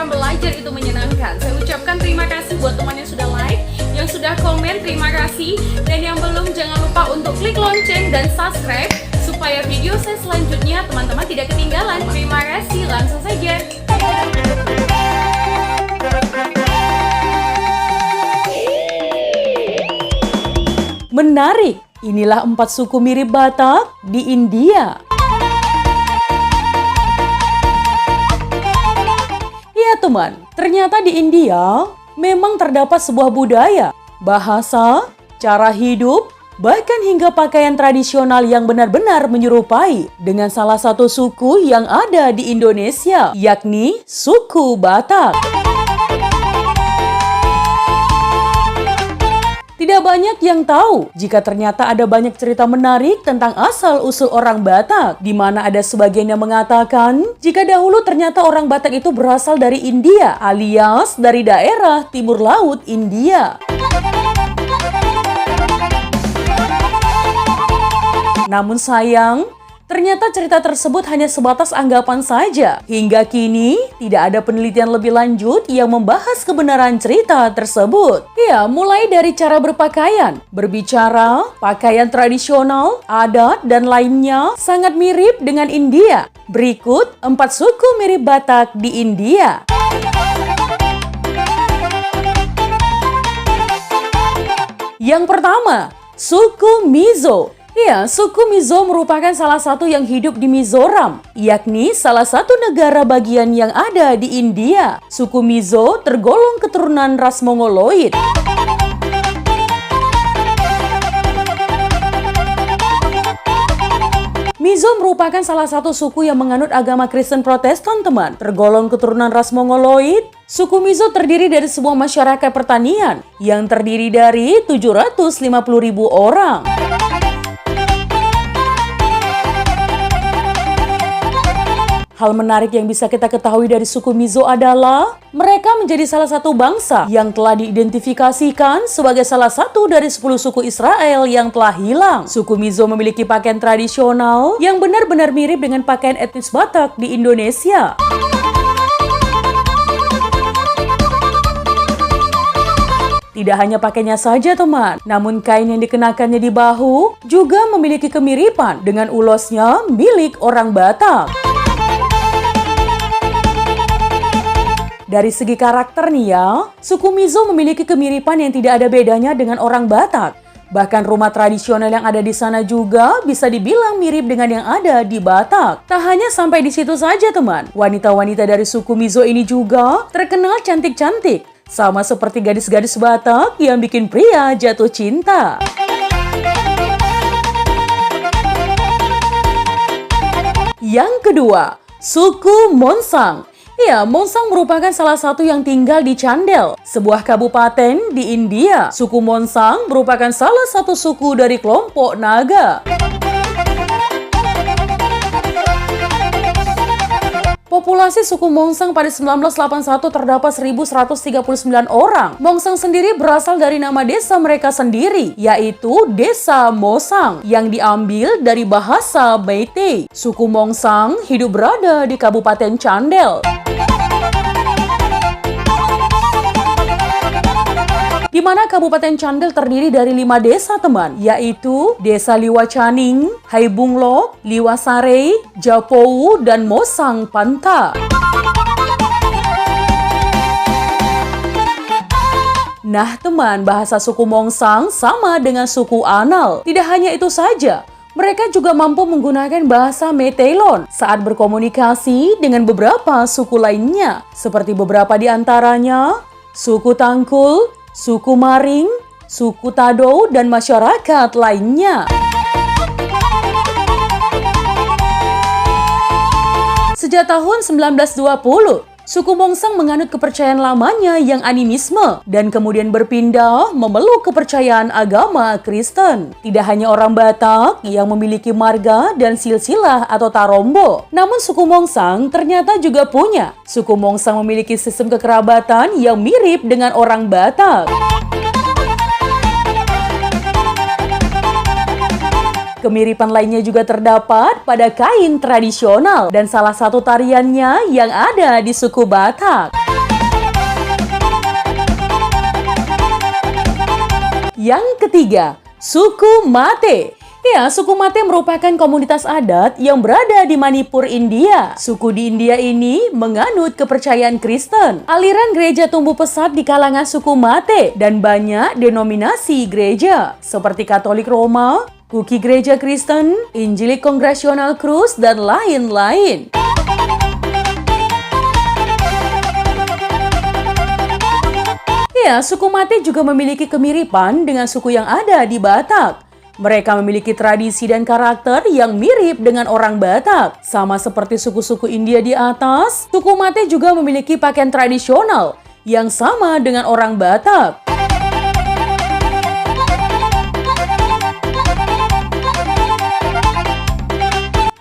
ketika belajar itu menyenangkan. Saya ucapkan terima kasih buat teman yang sudah like, yang sudah komen, terima kasih. Dan yang belum, jangan lupa untuk klik lonceng dan subscribe supaya video saya selanjutnya teman-teman tidak ketinggalan. Terima kasih, langsung saja. Menarik, inilah 4 suku mirip Batak di India. Ya teman, ternyata di India memang terdapat sebuah budaya, bahasa, cara hidup, bahkan hingga pakaian tradisional yang benar-benar menyerupai dengan salah satu suku yang ada di Indonesia, yakni suku Batak. Tidak banyak yang tahu jika ternyata ada banyak cerita menarik tentang asal-usul orang Batak, di mana ada sebagian yang mengatakan jika dahulu ternyata orang Batak itu berasal dari India, alias dari daerah timur laut India. Namun sayang, ternyata cerita tersebut hanya sebatas anggapan saja. Hingga kini, tidak ada penelitian lebih lanjut yang membahas kebenaran cerita tersebut. Ya, mulai dari cara berpakaian, berbicara, pakaian tradisional, adat, dan lainnya sangat mirip dengan India. Berikut 4 suku mirip Batak di India. Yang pertama, suku Mizo. Ya, suku Mizo merupakan salah satu yang hidup di Mizoram, yakni salah satu negara bagian yang ada di India. Suku Mizo tergolong keturunan ras Mongoloid. Mizo merupakan salah satu suku yang menganut agama Kristen Protestan, teman. Tergolong keturunan ras Mongoloid, suku Mizo terdiri dari sebuah masyarakat pertanian yang terdiri dari 750.000 orang. Hal menarik yang bisa kita ketahui dari suku Mizo adalah mereka menjadi salah satu bangsa yang telah diidentifikasikan sebagai salah satu dari 10 suku Israel yang telah hilang. Suku Mizo memiliki pakaian tradisional yang benar-benar mirip dengan pakaian etnis Batak di Indonesia. Tidak hanya pakainya saja teman, namun kain yang dikenakannya di bahu juga memiliki kemiripan dengan ulosnya milik orang Batak. Dari segi karakter nih ya, suku Mizo memiliki kemiripan yang tidak ada bedanya dengan orang Batak. Bahkan rumah tradisional yang ada di sana juga bisa dibilang mirip dengan yang ada di Batak. Tak hanya sampai di situ saja teman, wanita-wanita dari suku Mizo ini juga terkenal cantik-cantik. Sama seperti gadis-gadis Batak yang bikin pria jatuh cinta. Yang kedua, suku Monsang. Ya, Monsang merupakan salah satu yang tinggal di Chandel, sebuah kabupaten di India. Suku Monsang merupakan salah satu suku dari kelompok Naga. Populasi suku Monsang pada 1981 terdapat 1.139 orang. Monsang sendiri berasal dari nama desa mereka sendiri, yaitu Desa Mosang, yang diambil dari bahasa Meitei. Suku Monsang hidup berada di Kabupaten Chandel. Di mana Kabupaten Chandel terdiri dari 5 desa teman, yaitu Desa Liwacaning, Haibunglok, Liwasarei, Japou, dan Mosang Panta. Nah teman, bahasa suku Monsang sama dengan suku Anal. Tidak hanya itu saja, mereka juga mampu menggunakan bahasa Meteilon saat berkomunikasi dengan beberapa suku lainnya, seperti beberapa di antaranya suku Tangkul, suku Maring, suku Tadou, dan masyarakat lainnya. Sejak tahun 1920, suku Monsang menganut kepercayaan lamanya yang animisme dan kemudian berpindah memeluk kepercayaan agama Kristen. Tidak hanya orang Batak yang memiliki marga dan silsilah atau tarombo, namun suku Monsang ternyata juga punya. Suku Monsang memiliki sistem kekerabatan yang mirip dengan orang Batak. Kemiripan lainnya juga terdapat pada kain tradisional dan salah satu tariannya yang ada di suku Batak. Yang ketiga, suku Mate. Ya, suku Mate merupakan komunitas adat yang berada di Manipur, India. Suku di India ini menganut kepercayaan Kristen. Aliran gereja tumbuh pesat di kalangan suku Mate dan banyak denominasi gereja seperti Katolik Roma, Kuki Gereja Kristen, Injilik Kongregasional Krus, dan lain-lain. Ya, suku Mate juga memiliki kemiripan dengan suku yang ada di Batak. Mereka memiliki tradisi dan karakter yang mirip dengan orang Batak. Sama seperti suku-suku India di atas, suku Mate juga memiliki pakaian tradisional yang sama dengan orang Batak.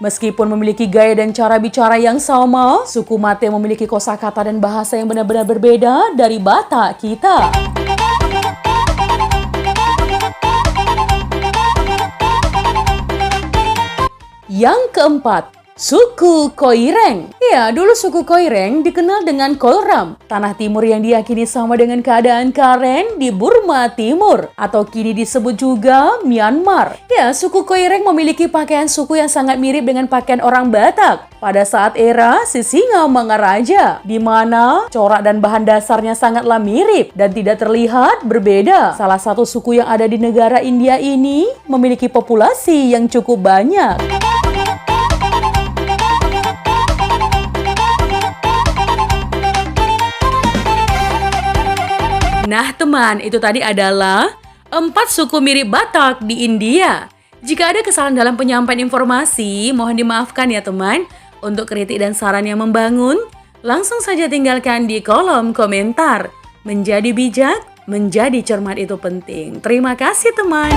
Meskipun memiliki gaya dan cara bicara yang sama, suku Mate memiliki kosakata dan bahasa yang benar-benar berbeda dari Batak kita. Yang keempat, suku Koireng. Ya, dulu suku Koireng dikenal dengan Kolram, tanah timur yang diyakini sama dengan keadaan Karen di Burma Timur, atau kini disebut juga Myanmar. Ya, suku Koireng memiliki pakaian suku yang sangat mirip dengan pakaian orang Batak pada saat era Sisingamangaraja, di mana corak dan bahan dasarnya sangatlah mirip dan tidak terlihat berbeda. Salah satu suku yang ada di negara India ini memiliki populasi yang cukup banyak. Nah teman, itu tadi adalah 4 suku mirip Batak di India. Jika ada kesalahan dalam penyampaian informasi, mohon dimaafkan ya teman. Untuk kritik dan saran yang membangun, langsung saja tinggalkan di kolom komentar. Menjadi bijak, menjadi cermat itu penting. Terima kasih teman.